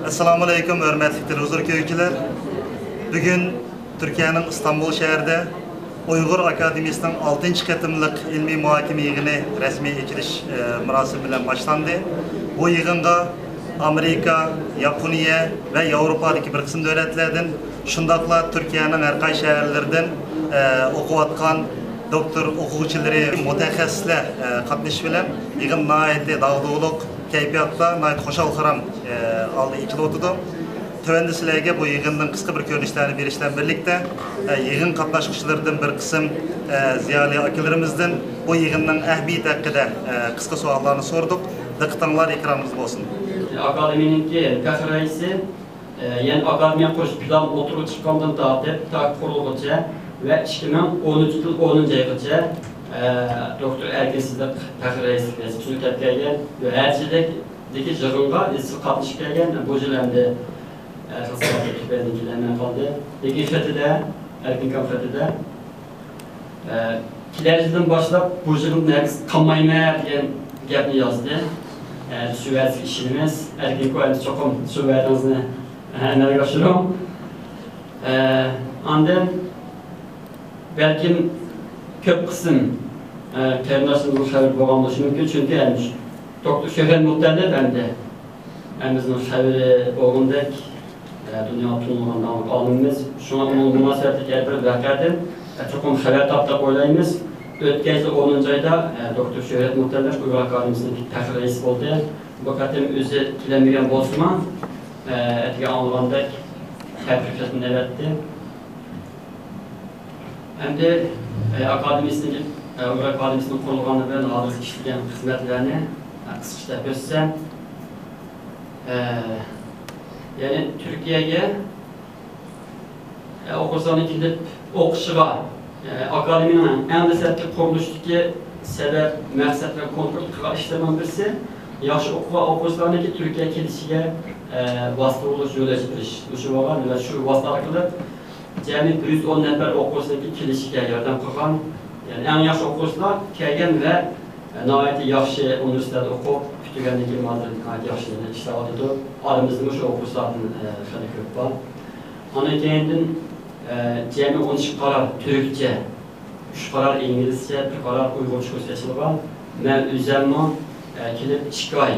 Assalamu alaikum, hörmətli televizor köyükçülər. Bugün Türkiye'nin İstanbul şəhərdə Uyghur Akademiyasının 6-cı qatımlıq ilmi muhakeme yığını resmi açılış mürasimi bilan başlandı. Bu yığınğa Amerika, Yaponiya ve Avrupa'daki bir kısım devletlerden, şundakla Türkiye'nin her kay şehirlerden okuvatkan doktor okuvchiları, mutaxassislar qatnashish bilan yig'in nihoyatda dag'dug'liq kayfiyatda, nihoyat xushal-xaram oldi ichilib o'tdi. Tövəndə sizlərə bu yığının qısqa bir görünüşlərini verişlə birlikdə yığın qatnaşqıçılarından bir qism ziyali akilərimizdən bu yığının əhmiyyəti haqqında qısqa suallarını sorduk. Diqqətinizlər ekranımızda olsun. Akademininki fəxr rəisi, yəni akademiya qoş plan oturup çıxandan tartib ta qurulğuca və 2013 yıl 10-cu ayğıca doktor Erkin Sıdıq fəxr rəisi tüzük etgələn və hərçidəki yığınğa qatnışıb gələn bu il həmdə xəsarət etibəndikilərlə qaldı. Deki fətidə, Erkin Kam fətidə kilərcədən başlap bu yığın nəqs qanmayma deyən gəbini yazdı. Süvərlik işimiz, Erkin Koyal'da çoxum süvərlərinizini əmələ qaşırım. Ondan belki köp kısım təminatçılığın xəbər boğanlışı mümkün. Çünkü Doktor Şöhrət Muhtəllib həmdə əmizin xəbəri oğundək dünya tunluğundan alınımız. Şuna onun münasibətli gəl bir vəqədir. Çoxum xəbər tapdaq oylayımız. Ötkəzli 10-cu ayda Doktor Şöhrət Muhtəllib Uyghur Akademiyasının fəxr rəisi oldu. Bu qatim özü kiləməyən bozma ətki anılğandək təbriklərini əvətdi. Hem de Uyghur Akademiyasının kurulğanı ve hazır işleyen hizmetlerini kısıkça görsem, yani Türkiye'ye okursanın gidip okuşuğa, akademinin en destekli kuruluştaki sebep, məqsəd ve kontrol işlemem birisi, yaxşı okursanın ki Türkiye kilişiye vasıta oluş, yol açılış, uşu var ve şu vasıta hakkında cəmi 110 nəfər okursadaki kilişiyə yardım qılğan, yəni ən yaxşı okursular kəlgən və nəhayət yaxşı universitetdə oxub, kütügəndəki madrədə nəhayət yaxşı iştirak edir. Aramızda şu okursuların xəli köp var. Ona kendin cəmi 13 qarar Türkçe, 3 qarar İngilizce, 1 qarar Uyğurca kursiyasılı var. Mən üzəmə kilib 2 ay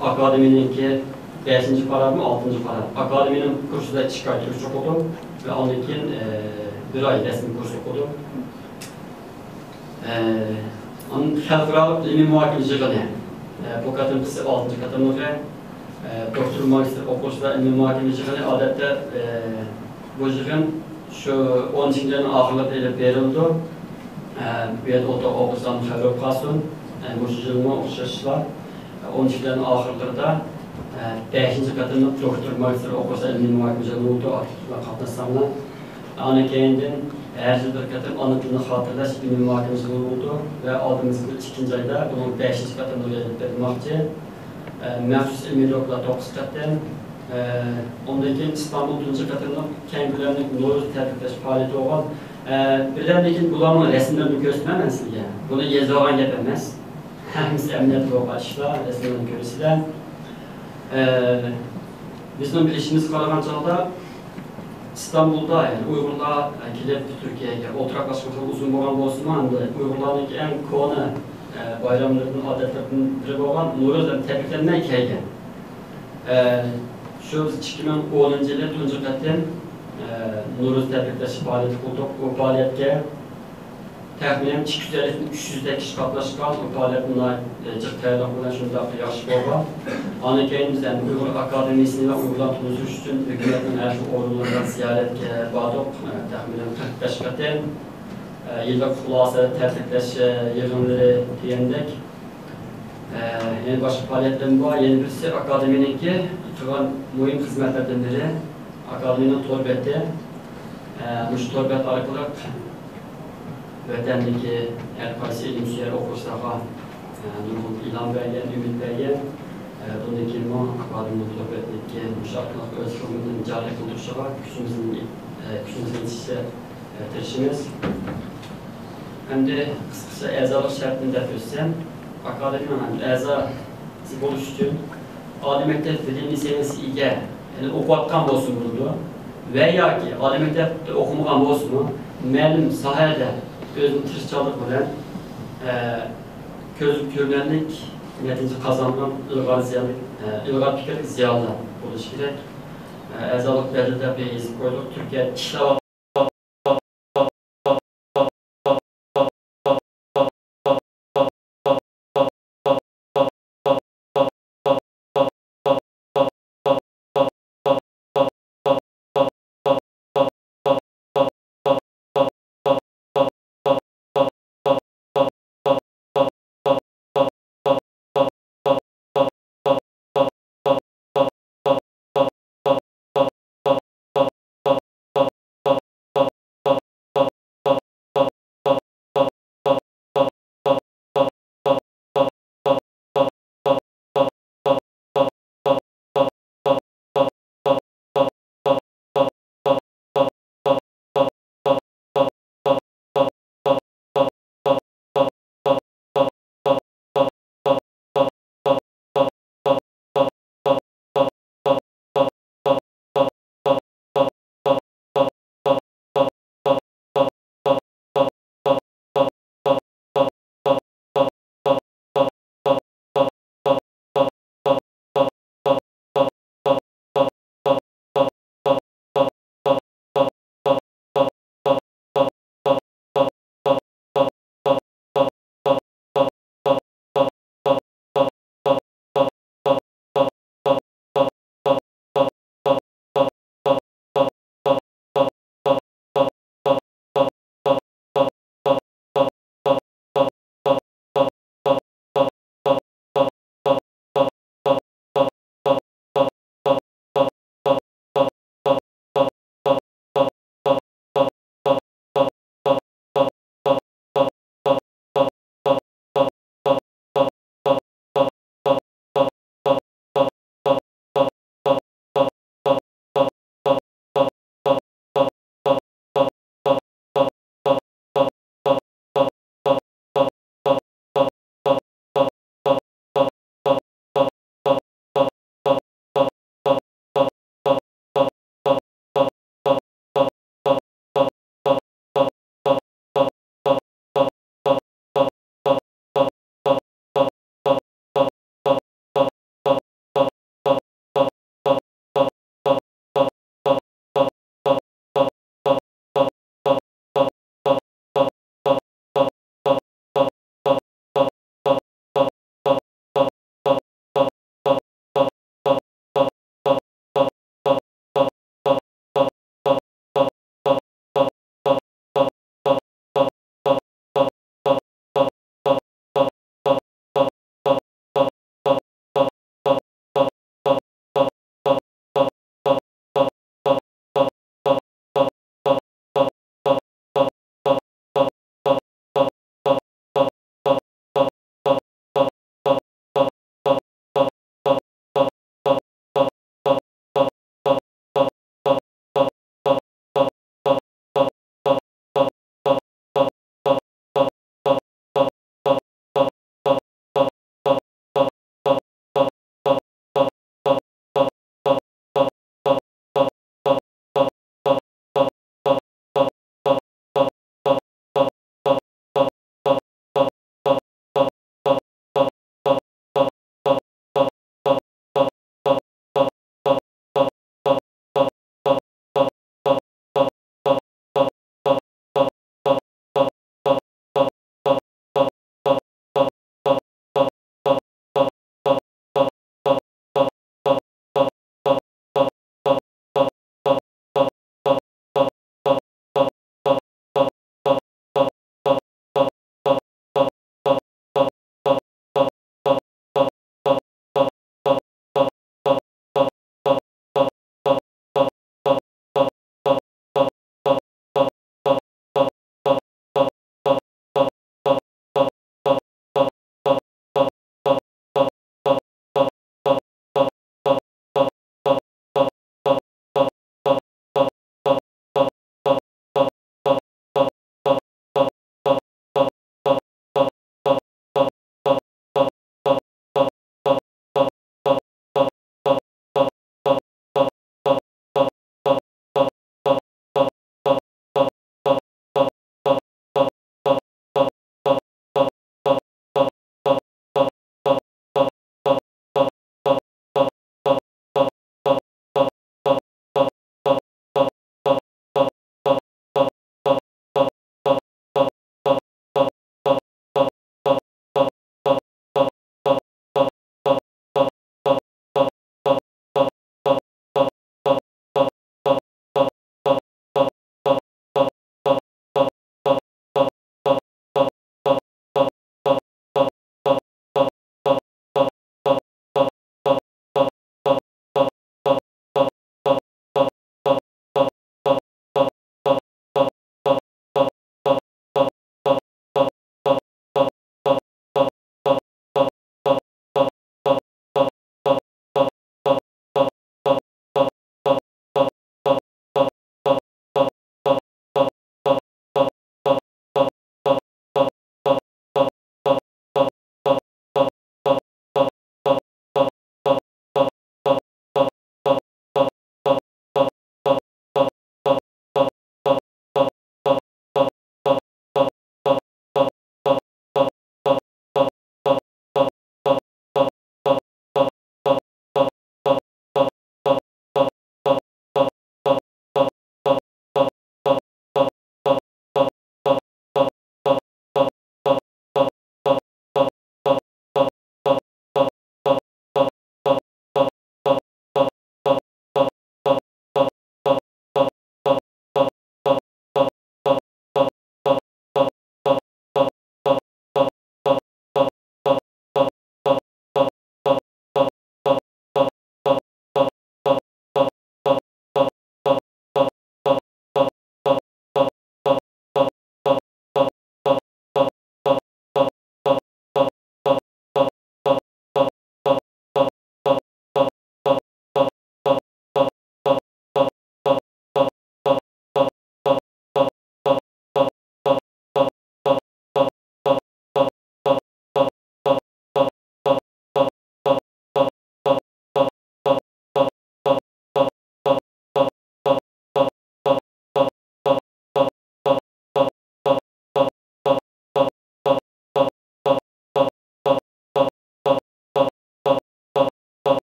akademininki 5-ci qarar mı, 6-cı qarar. Akademinin kursunda 2 ay Türkçe okudum. Ve onun için bir ay resmi kurs okudum. Onun xalqaro ilmi muhakeme yığını. Bu katım kısa 6-cı katımlığı doktor magister okursuda ilmi muhakeme yığını adette bu yığın şu 10-cı ilin ahırlıqda ile verildi. Bu yerde okursanın xəbər qalsın. Bu yığınma oxuşuşlar 10-cı ilin ahırlıqda 5-ci qatımlıq doktor magister okursa ilmi muhakeme yığını oldu. Qatnaşsamla. Ana kendin her bir qatım ana dilini xatırlaş ilmi muhakeme yığını oldu ve aldığımız 2-ci ayda bunun 5-ci qatımını verilməkçi. Məxsus ilmi doktorlar 9 qatım. Ondaki İstanbul 3-cü qatımlıq kəngülərinin Novruz təbriklaş fəaliyyəti olan. Birdən dekin bulanın resimlerini göstərməm sizə. Bunu yazılan yapamaz. Həmisi əmniyyət qoğaçlar, resimlerini görürsülər. Bizim bilişimiz Qarağancaqda İstanbul'da yani Uygurlar gelip Türkiye'ye oturaklaşması uzun boğan olsun Uygurların en konu bayramlarının adetlerinin biri olan Novruz'dan tebriklenme hikaye. Şu 2010 yılı 3-cü qatım Novruz təbrikləşi fəaliyyəti qurduk. O fəaliyyətə təxminən 250-300 kişi qatlaşqan. O fəaliyyətin cıq təyirləqlərindən şunda yaxşı var. Ana kendimizden Uyghur Akademiyasını ve Uygurlar tutuş için hükümetin her şey organlarından ziyaret bağdık. Təxminən 45 qatım. Yıllık xulası, təbrikləş yığınları deyəndək. Yani başka fəaliyyətlərim var. Yeni birisi akademininki tutulan mühim hizmetlerden biri. Akademinin torbeti. Bu torbet arqılıq vətəndəki hər qaysı ilimsiyər okursağa ilan verən, ümid verən. Bunun kelime akademinin torbetindeki müşakilak öz xidmətini cari qıldırışağa küçümüzün yetişsə tirişimiz. Hem de kısa əzalıq şərtini də görsəm, akademinin əza buluş üçün Ali Mektep Dili Lisesi ega, yani o'qiyotgan bo'lsin bunda va yoki Ali Mektepda o'qimagan bo'lsinmi, ma'lum sohada o'zini tirishchilik bilan ko'z ko'rganlik natija qozongan ilg'or fikr ziyoli bo'lishi kerak. A'zolik belgilab yozib qo'ydik. Turkiya ishlab